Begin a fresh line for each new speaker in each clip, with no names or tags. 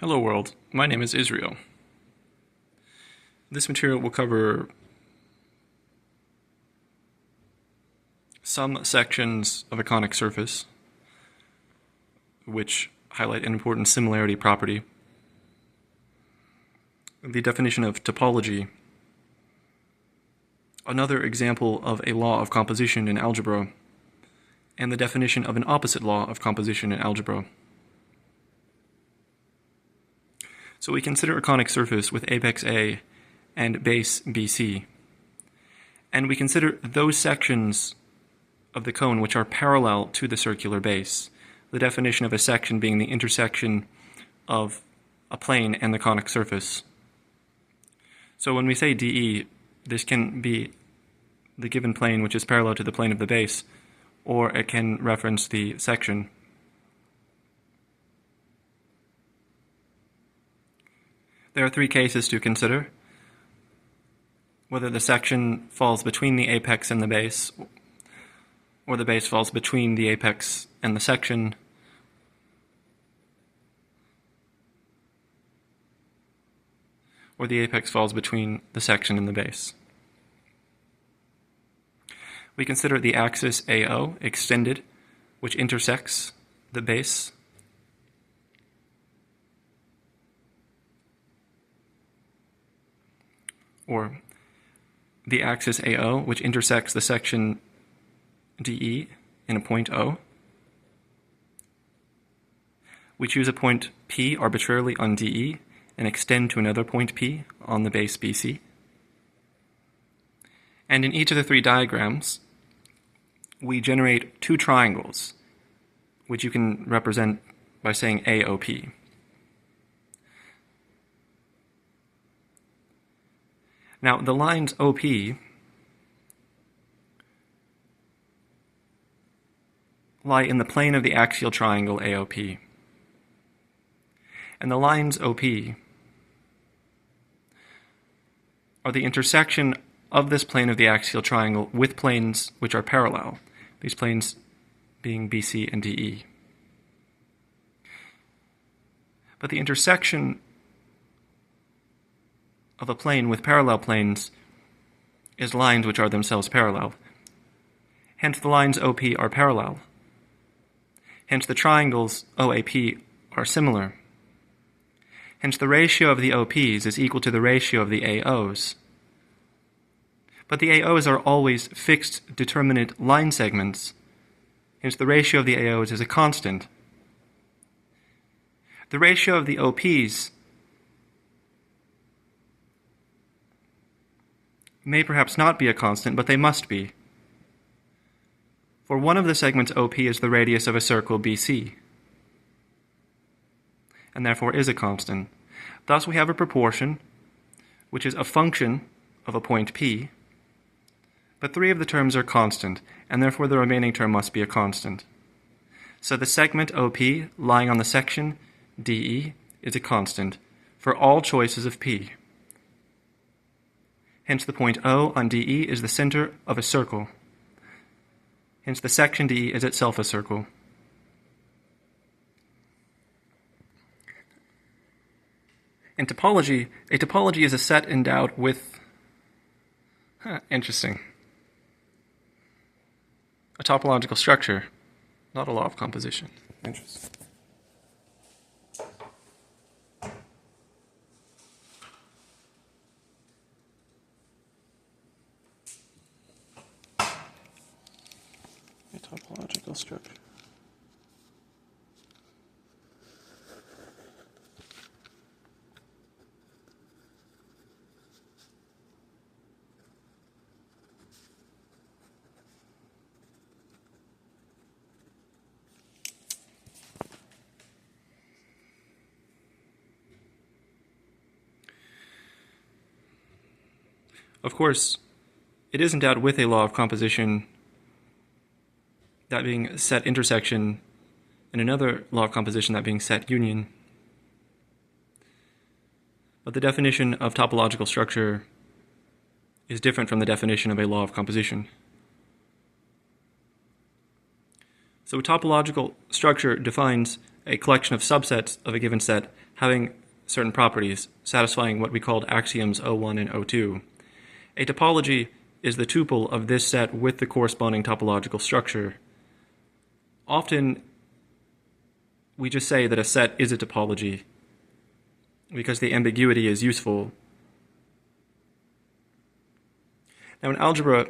Hello world, my name is Israel. This material will cover some sections of a conic surface which highlight an important similarity property, the definition of topology, another example of a law of composition in algebra, and the definition of an opposite law of composition in algebra. So we consider a conic surface with apex A and base BC, and we consider those sections of the cone which are parallel to the circular base, the definition of a section being the intersection of a plane and the conic surface. So when we say DE, this can be the given plane which is parallel to the plane of the base, or it can reference the section. There are three cases to consider: whether the section falls between the apex and the base, or the base falls between the apex and the section, or the apex falls between the section and the base. We consider the axis AO extended, which intersects the base, or the axis AO, which intersects the section DE in a point O. We choose a point P arbitrarily on DE and extend to another point P on the base BC. And in each of the three diagrams, we generate two triangles, which you can represent by saying AOP. Now, the lines OP lie in the plane of the axial triangle AOP. And the lines OP are the intersection of this plane of the axial triangle with planes which are parallel, these planes being BC and DE. But the intersection of a plane with parallel planes is lines which are themselves parallel. Hence the lines OP are parallel. Hence the triangles OAP are similar. Hence the ratio of the OPs is equal to the ratio of the AOs. But the AOs are always fixed determinate line segments. Hence the ratio of the AOs is a constant. The ratio of the OPs may perhaps not be a constant, but they must be. For one of the segments OP is the radius of a circle BC, and therefore is a constant. Thus we have a proportion, which is a function of a point P, but three of the terms are constant, and therefore the remaining term must be a constant. So the segment OP lying on the section DE is a constant for all choices of P. Hence the point O on DE is the center of a circle. Hence the section DE is itself a circle. In topology, a topology is a set endowed with, interesting, a topological structure, not a law of composition. Interesting. Topological structure. Of course, it is endowed with a law of composition, that being set intersection, and another law of composition, that being set union. But the definition of topological structure is different from the definition of a law of composition. So a topological structure defines a collection of subsets of a given set having certain properties, satisfying what we called axioms O1 and O2. A topology is the tuple of this set with the corresponding topological structure. Often, we just say that a set is a topology because the ambiguity is useful. Now in algebra,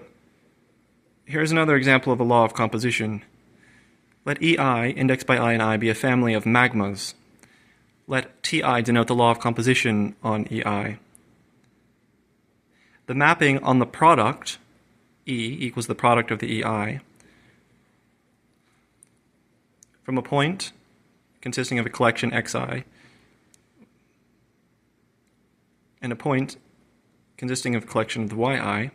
here's another example of a law of composition. Let EI, indexed by I and I, be a family of magmas. Let TI denote the law of composition on EI. The mapping on the product, E equals the product of the EI, from a point consisting of a collection xi, and a point consisting of a collection of the yi,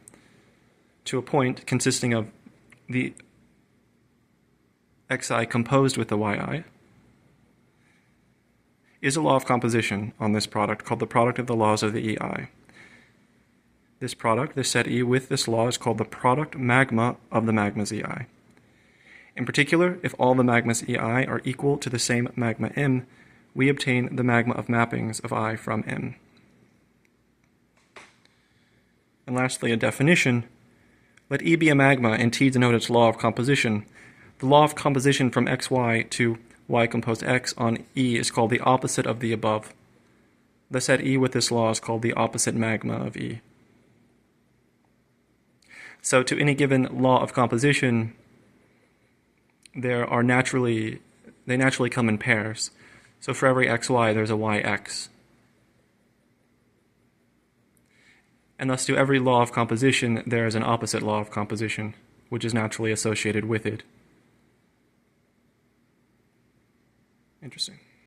to a point consisting of the xi composed with the yi, is a law of composition on this product called the product of the laws of the EI. This product, this set E with this law, is called the product magma of the magmas EI. In particular, if all the magmas EI are equal to the same magma M, we obtain the magma of mappings of I from M. And lastly, a definition. Let E be a magma and T denote its law of composition. The law of composition from xy to y composed x on E is called the opposite of the above. The set E with this law is called the opposite magma of E. So to any given law of composition, they naturally come in pairs. So for every xy, there's a yx. And thus to every law of composition, there is an opposite law of composition, which is naturally associated with it. Interesting.